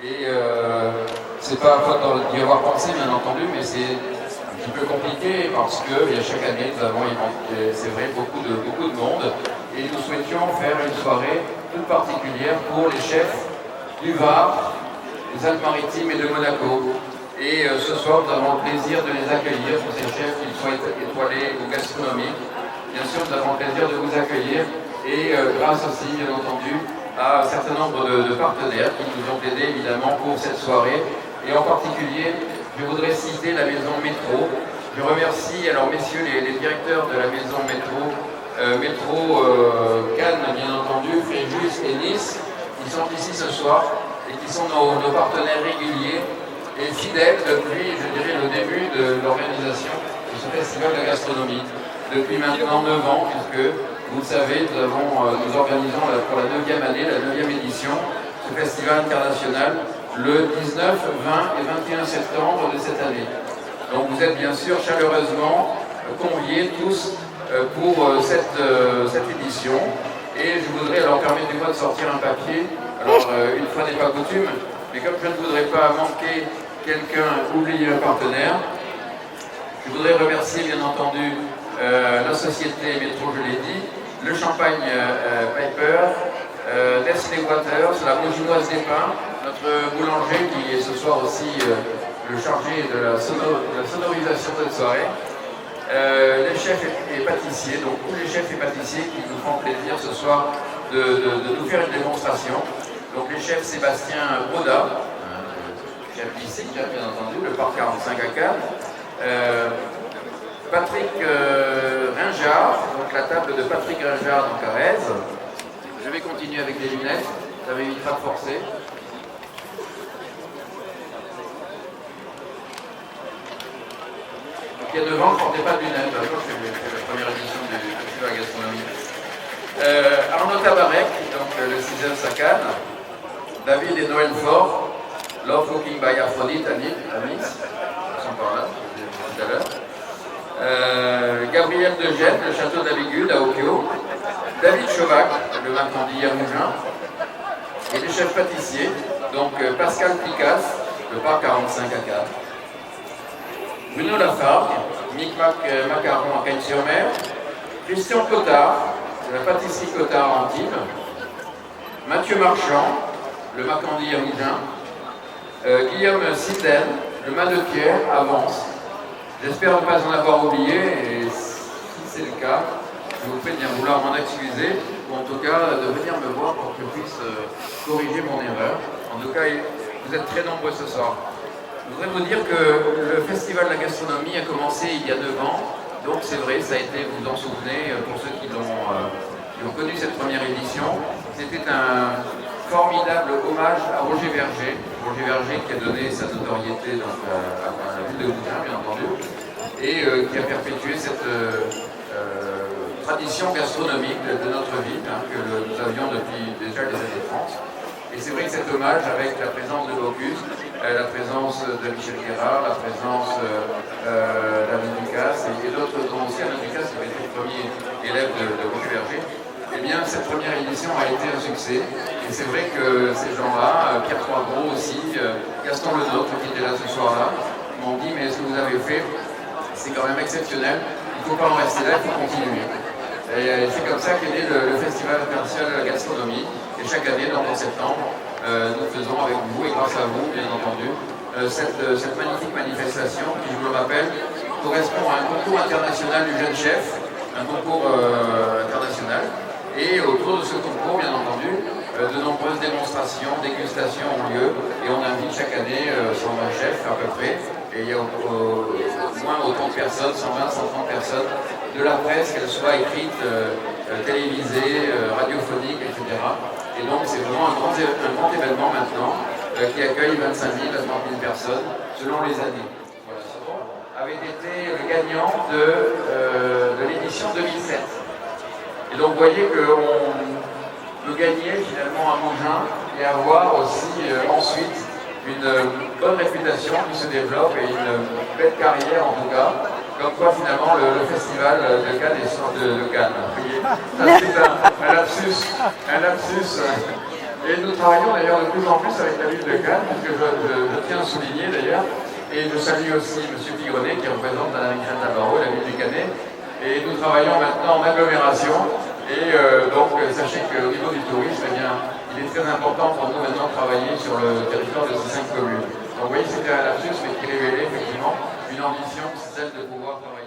Et c'est pas faute d'y avoir pensé, bien entendu, mais c'est un petit peu compliqué parce que chaque année, nous avons, c'est vrai, beaucoup de monde. Et nous souhaitions faire une soirée toute particulière pour les chefs du Var, des Alpes-Maritimes et de Monaco. Et ce soir, nous avons le plaisir de les accueillir, tous ces chefs, qu'ils soient étoilés ou gastronomiques. Bien sûr, nous avons le plaisir de vous accueillir et grâce aussi, bien entendu, à un certain nombre de partenaires qui nous ont aidés évidemment pour cette soirée. Et en particulier, je voudrais citer la maison Métro. Je remercie alors messieurs les directeurs de la maison Métro, Cannes bien entendu, Fréjus et Nice, qui sont ici ce soir et qui sont nos partenaires réguliers et fidèles depuis, je dirais, le début de l'organisation de ce festival de la gastronomie. Depuis maintenant 9 ans, puisque vous le savez, nous organisons pour la 9e année, la 9e édition, ce festival international le 19, 20 et 21 septembre de cette année. Donc vous êtes bien sûr chaleureusement conviés tous pour cette édition. Et je voudrais, alors permettez-moi de sortir un papier. Alors une fois n'est pas coutume, mais comme je ne voudrais pas manquer quelqu'un, oublier un partenaire, je voudrais remercier bien entendu la société Métro, je l'ai dit, le Champagne Piper, Nestlé Waters, la Mouginoise des Pins, notre boulanger qui est ce soir aussi le chargé de la sonorisation de cette soirée, les chefs et pâtissiers, donc tous les chefs et pâtissiers qui nous font plaisir ce soir de nous faire une démonstration. Donc les chefs Sébastien Broda, chef d'ici, bien entendu, le parc 45 à Cannes, Patrick Ringard, donc la table de Patrick Ringard donc à Aise. Je vais continuer avec des lunettes, ça m'évitera de forcer. Donc il y a devant, ne portez pas de lunettes, je crois que c'est la première édition du festival de gastronomie. Arnaud Tabarek, donc le 6e Sacane, David et Noël Fort, Love Cooking by Aphrodite à Nice, ils sont par là, tout à l'heure. Gabriel de Gênes, le château d'Abigude à Okio, David Chovac, le Macandie à Mougins, et les chefs pâtissiers, donc Pascal Picasse, le parc 45 à Cannes, Bruno Lafargue, Micmac Macaron à Cagnes-sur-Mer, Christian Cotard, de la pâtisserie Cotard à Antibes, Mathieu Marchand, le Macandie à Mougins, Guillaume Sinden, le Manetière à Vence. J'espère ne pas en avoir oublié, et si c'est le cas, je vous prie de bien vouloir m'en excuser, ou en tout cas de venir me voir pour que je puisse corriger mon erreur. En tout cas, vous êtes très nombreux ce soir. Je voudrais vous dire que le Festival de la gastronomie a commencé il y a 9 ans, donc c'est vrai, ça a été, vous vous en souvenez, pour ceux qui ont connu cette première édition, c'était un formidable hommage à Roger Verger qui a donné sa notoriété donc, à la ville de Mougins, bien entendu, et qui a perpétué cette tradition gastronomique de notre ville, que nous avions depuis déjà les années 30. Et c'est vrai que cet hommage, avec la présence de Bocuse, la présence de Michel Guérard, la présence d'Alain Ducasse et d'autres, dont aussi Alain Ducasse qui avait été le premier élève de Roger Verger, eh bien cette première édition a été un succès. Et c'est vrai que ces gens-là, Pierre Croix-Gros aussi, Gaston Lenôtre qui était là ce soir-là, m'ont dit mais ce que vous avez fait, c'est quand même exceptionnel, il ne faut pas en rester là, il faut continuer. Et c'est comme ça qu'est né le Festival international de la gastronomie. Et chaque année, donc en septembre, nous faisons avec vous, et grâce à vous, bien entendu, cette magnifique manifestation qui, je vous le rappelle, correspond à un concours international du jeune chef, un concours international. Et autour de ce concours, bien entendu, de nombreuses démonstrations, dégustations ont lieu. Et on invite chaque année 120 chefs à peu près. Et il y a au moins autant de personnes, 120, 130 personnes, de la presse, qu'elle soit écrite, télévisée, radiophonique, etc. Et donc c'est vraiment un grand événement maintenant qui accueille 25 000 à 30 000 personnes selon les années. Voilà, ce avait été le gagnant de l'édition 2007. Et donc vous voyez qu'on peut gagner finalement à Mougins et avoir aussi ensuite une bonne réputation qui se développe et une belle carrière en tout cas. Comme quoi finalement le festival de Cannes est sorti de Cannes. C'est un lapsus Et nous travaillons d'ailleurs de plus en plus avec la ville de Cannes, puisque je tiens à souligner d'ailleurs, et je salue aussi M. Pigronnet qui représente Mme Michel Tabarot, la ville du Canet. Et nous travaillons maintenant en agglomération. Et donc, sachez qu'au niveau du tourisme, eh bien, il est très important pour nous maintenant de travailler sur le territoire de ces 5 communes. Donc, vous voyez, c'était un lapsus, mais qui révélait effectivement une ambition, c'est celle de pouvoir travailler.